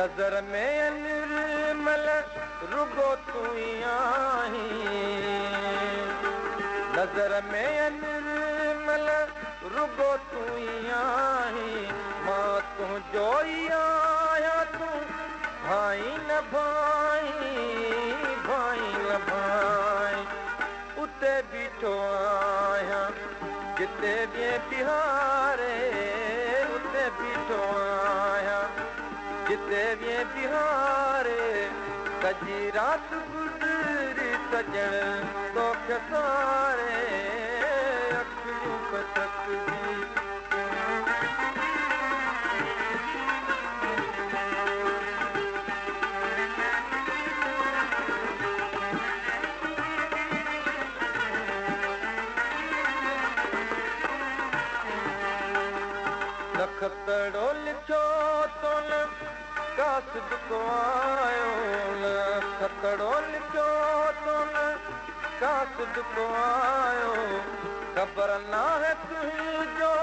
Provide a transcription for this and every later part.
नज़र में निर्मल रुगो तू आहीं नज़र में निर्मल रुगो तू आहीं मां तुंहिंजो ई आहियां तूं भाई न भाई उते बीठो आहियां जिते बि बिहारे उते बीठो आहियां जिते बि बिहारे सॼी राति गुज़री सॼण तोखे सारे अखियूं पतकजी लखतड़ो लिखो तो न कासिद को आयो लखतड़ो लिखो तो न कासिद को आयो ख़बर ना है तुंहिंजो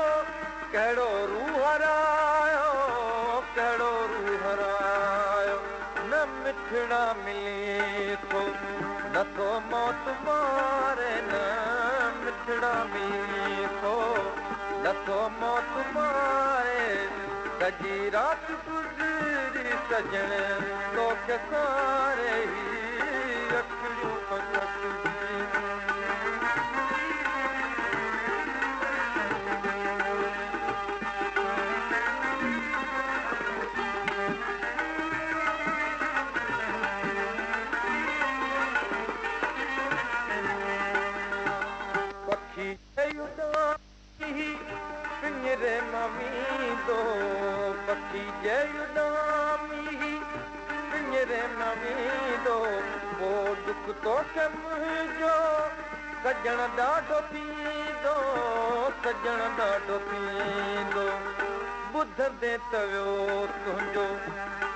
कहिड़ो रूह हरायो न मिठड़ा मिली थो नथो मौत मारे न मिठड़ा मिली थो नथो मौत मारे सॼी राति गुज़री सॼण तोखे सारे ई अखियूं पतकजी पखी पिंजरे मां वींदो पखी उॾामी पिंजरे मां वींदो पोइ दुख तोखे मुंहिंजो सॼण ॾाढो थींदो ॿुधंदे त वियो तुंहिंजो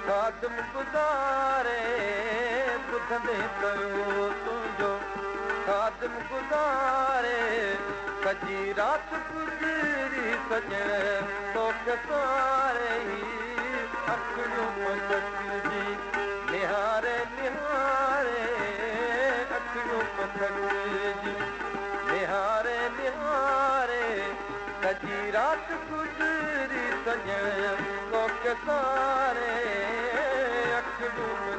खादम गुज़ारे ॿुधंदे त वियो तुंहिंजो खादम गुज़ारे सॼी राति गुज़री सॼण तोखे सारे ई अखियूं पतकजी निहारे निहारे अखियूं पतकजी निहारे निहारे सॼी राति गुज़री सॼण तोखे सारे अखियूं